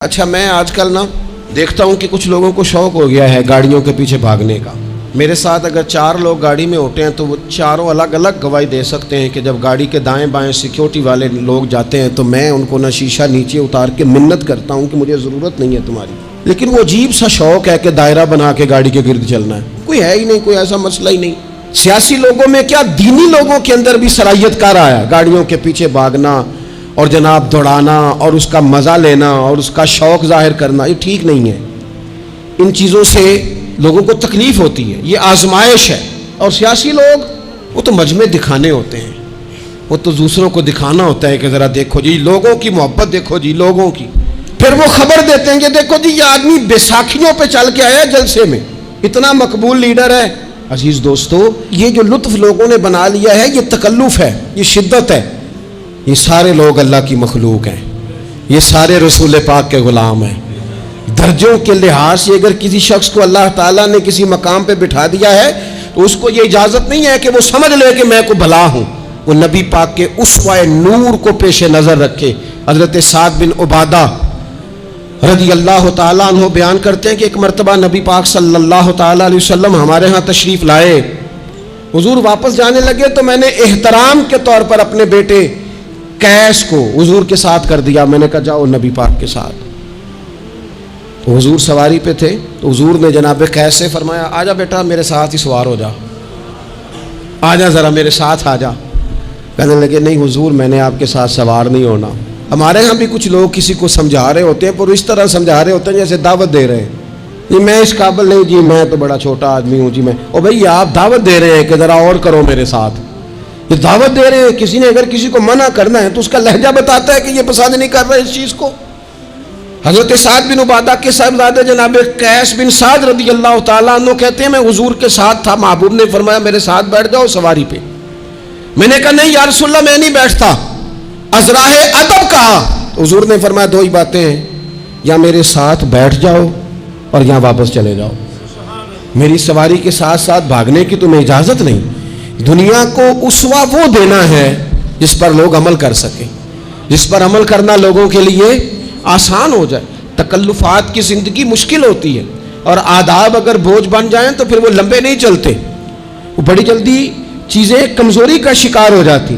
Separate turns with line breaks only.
اچھا میں آج کل دیکھتا ہوں کہ کچھ لوگوں کو شوق ہو گیا ہے گاڑیوں کے پیچھے بھاگنے کا۔ میرے ساتھ اگر 4 لوگ گاڑی میں ہوتے ہیں تو وہ چاروں الگ الگ گواہی دے سکتے ہیں کہ جب گاڑی کے دائیں بائیں سیکیورٹی والے لوگ جاتے ہیں تو میں ان کو نہ شیشہ نیچے اتار کے منت کرتا ہوں کہ مجھے ضرورت نہیں ہے تمہاری، لیکن وہ عجیب سا شوق ہے کہ دائرہ بنا کے گاڑی کے گرد چلنا ہے۔ کوئی ہے ہی نہیں، کوئی ایسا مسئلہ ہی نہیں۔ سیاسی لوگوں میں کیا دینی لوگوں کے اندر بھی صلاحیت کار آیا گاڑیوں کے پیچھے بھاگنا اور جناب دوڑانا اور اس کا مزہ لینا اور اس کا شوق ظاہر کرنا، یہ ٹھیک نہیں ہے۔ ان چیزوں سے لوگوں کو تکلیف ہوتی ہے، یہ آزمائش ہے۔ اور سیاسی لوگ وہ تو مجمع دکھانے ہوتے ہیں، وہ تو دوسروں کو دکھانا ہوتا ہے کہ ذرا دیکھو جی لوگوں کی محبت، دیکھو جی لوگوں کی۔ پھر وہ خبر دیتے ہیں کہ دیکھو جی یہ آدمی بیساکھیوں پہ چل کے آیا جلسے میں، اتنا مقبول لیڈر ہے۔ عزیز دوستو، یہ جو لطف لوگوں نے بنا لیا ہے یہ تکلف ہے، یہ شدت ہے۔ یہ سارے لوگ اللہ کی مخلوق ہیں، یہ سارے رسول پاک کے غلام ہیں۔ درجوں کے لحاظ سے اگر کسی شخص کو اللہ تعالیٰ نے کسی مقام پہ بٹھا دیا ہے تو اس کو یہ اجازت نہیں ہے کہ وہ سمجھ لے کہ میں کو بھلا ہوں۔ وہ نبی پاک کے اسوہ نور کو پیش نظر رکھے۔ حضرت سعد بن عبادہ رضی اللہ تعالیٰ عنہ بیان کرتے ہیں کہ ایک مرتبہ نبی پاک صلی اللہ تعالیٰ علیہ وسلم ہمارے ہاں تشریف لائے۔ حضور واپس جانے لگے تو میں نے احترام کے طور پر اپنے بیٹے قیس کو حضور کے ساتھ کر دیا۔ میں نے کہا جاؤ نبی پاک کے ساتھ۔ تو حضور سواری پہ تھے تو حضور نے جناب قیس سے فرمایا آجا بیٹا میرے ساتھ ہی سوار ہو جا، آجا ذرا میرے ساتھ آجا۔ کہنے لگے نہیں حضور میں نے آپ کے ساتھ سوار نہیں ہونا۔ ہمارے ہاں بھی کچھ لوگ کسی کو سمجھا رہے ہوتے ہیں پر اس طرح سمجھا رہے ہوتے ہیں جیسے دعوت دے رہے ہیں، جی میں اس قابل نہیں، جی میں تو بڑا چھوٹا آدمی ہوں، جی میں۔ او بھائی آپ دعوت دے رہے ہیں کہ ذرا اور کرو میرے ساتھ، یہ دعوت دے رہے ہیں۔ کسی نے اگر کسی کو منع کرنا ہے تو اس کا لہجہ بتاتا ہے کہ یہ پسند نہیں کر رہا اس چیز کو۔ حضرت سعد بن عبادہ کے صاحبزادے جناب قیس بن سعد رضی اللہ تعالیٰ عنہ کہتے ہیں میں حضور کے ساتھ تھا، محبوب نے فرمایا میرے ساتھ بیٹھ جاؤ سواری پہ۔ میں نے کہا نہیں یا رسول اللہ میں نہیں بیٹھتا، ازراہ ادب کہا۔ حضور نے فرمایا 2 ہی باتیں ہیں، یا میرے ساتھ بیٹھ جاؤ اور یا واپس چلے جاؤ۔ میری سواری کے ساتھ ساتھ بھاگنے کی تمہیں اجازت نہیں۔ دنیا کو اسوہ وہ دینا ہے جس پر لوگ عمل کر سکیں، جس پر عمل کرنا لوگوں کے لیے آسان ہو جائے۔ تکلفات کی زندگی مشکل ہوتی ہے اور آداب اگر بوجھ بن جائیں تو پھر وہ لمبے نہیں چلتے، وہ بڑی جلدی چیزیں کمزوری کا شکار ہو جاتی۔